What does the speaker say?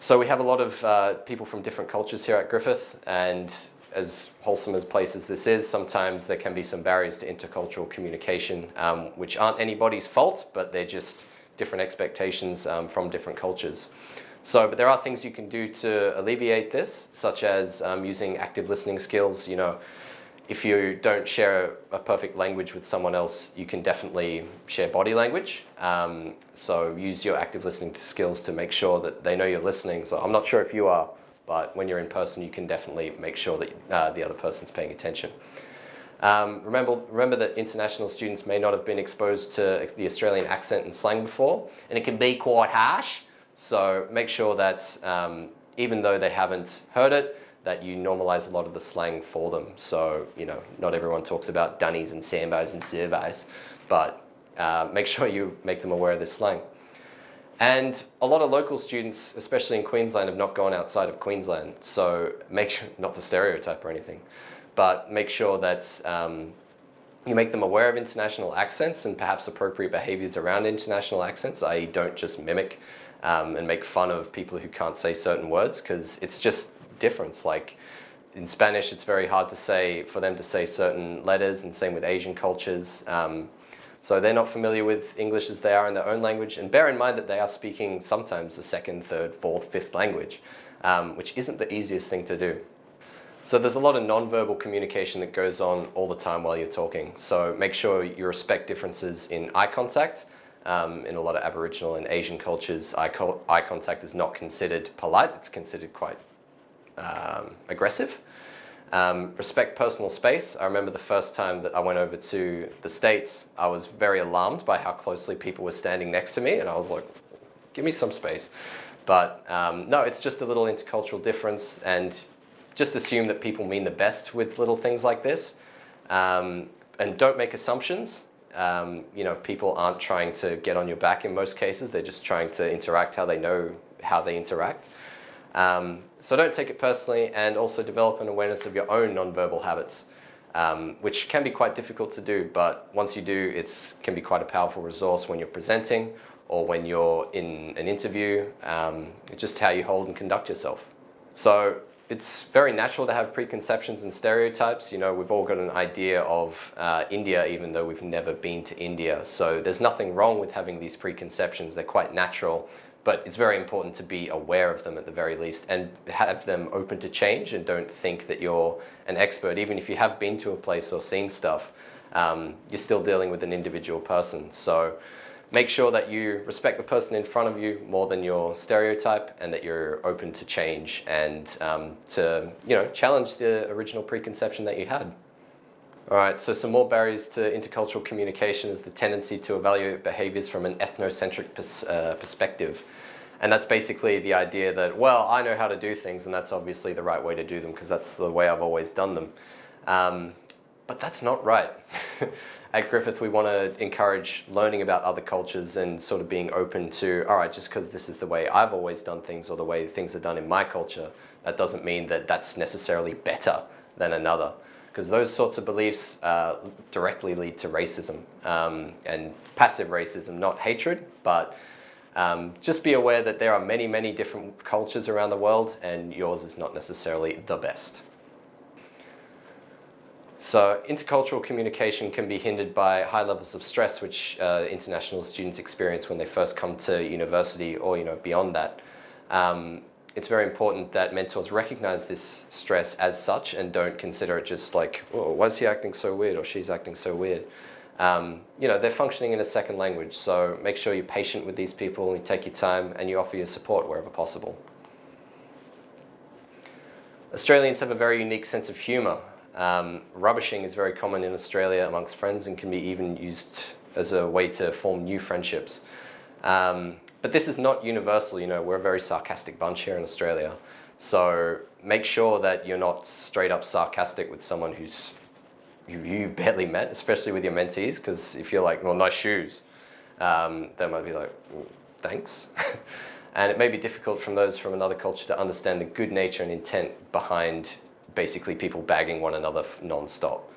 So we have a lot of people from different cultures here at Griffith, and as wholesome a place as this is, sometimes there can be some barriers to intercultural communication, which aren't anybody's fault, but they're just different expectations from different cultures. But there are things you can do to alleviate this, such as using active listening skills. If you don't share a perfect language with someone else, you can definitely share body language. So use your active listening skills to make sure that they know you're listening. So I'm not sure if you are, but when you're in person, you can definitely make sure that the other person's paying attention. Remember that international students may not have been exposed to the Australian accent and slang before, and it can be quite harsh. So make sure that even though they haven't heard it, that you normalize a lot of the slang for them. So, not everyone talks about dunnies and sambos and servos, but make sure you make them aware of this slang. And a lot of local students, especially in Queensland, have not gone outside of Queensland. So make sure, not to stereotype or anything, but make sure that you make them aware of international accents and perhaps appropriate behaviors around international accents, i.e. don't just mimic and make fun of people who can't say certain words, because it's just difference. Like in Spanish, it's very hard for them to say certain letters, and same with Asian cultures. So they're not familiar with English as they are in their own language. And bear in mind that they are speaking sometimes a second, third, fourth, fifth language, which isn't the easiest thing to do. So there's a lot of non-verbal communication that goes on all the time while you're talking. So make sure you respect differences in eye contact. In a lot of Aboriginal and Asian cultures, eye contact is not considered polite. It's considered quite aggressive. Respect personal space. I remember the first time that I went over to the States, I was very alarmed by how closely people were standing next to me, and I was like, give me some space. But no, it's just a little intercultural difference, and just assume that people mean the best with little things like this. And don't make assumptions. People aren't trying to get on your back in most cases. They're just trying to interact how they know how they interact. So don't take it personally, and also develop an awareness of your own nonverbal habits, which can be quite difficult to do, but once you do, it can be quite a powerful resource when you're presenting or when you're in an interview, just how you hold and conduct yourself. So it's very natural to have preconceptions and stereotypes. We've all got an idea of India, even though we've never been to India. So there's nothing wrong with having these preconceptions. They're quite natural. But it's very important to be aware of them at the very least, and have them open to change, and don't think that you're an expert. Even if you have been to a place or seen stuff, you're still dealing with an individual person. So make sure that you respect the person in front of you more than your stereotype, and that you're open to change and to challenge the original preconception that you had. All right, so some more barriers to intercultural communication is the tendency to evaluate behaviors from an ethnocentric perspective. And that's basically the idea that, well, I know how to do things, and that's obviously the right way to do them because that's the way I've always done them. But that's not right. At Griffith, we want to encourage learning about other cultures and sort of being open to, all right, just because this is the way I've always done things or the way things are done in my culture, that doesn't mean that that's necessarily better than another. Because those sorts of beliefs directly lead to racism and passive racism, not hatred, but just be aware that there are many, many different cultures around the world, and yours is not necessarily the best. So intercultural communication can be hindered by high levels of stress, which international students experience when they first come to university or beyond that. It's very important that mentors recognize this stress as such and don't consider it just like, oh, why is he acting so weird or she's acting so weird. They're functioning in a second language, so make sure you're patient with these people, you take your time, and you offer your support wherever possible. Australians have a very unique sense of humour. Rubbishing is very common in Australia amongst friends and can be even used as a way to form new friendships. But this is not universal. We're a very sarcastic bunch here in Australia. So make sure that you're not straight up sarcastic with someone who you barely met, especially with your mentees, because if you're like, well, nice shoes, they might be like, thanks. And it may be difficult from those from another culture to understand the good nature and intent behind basically people bagging one another non-stop.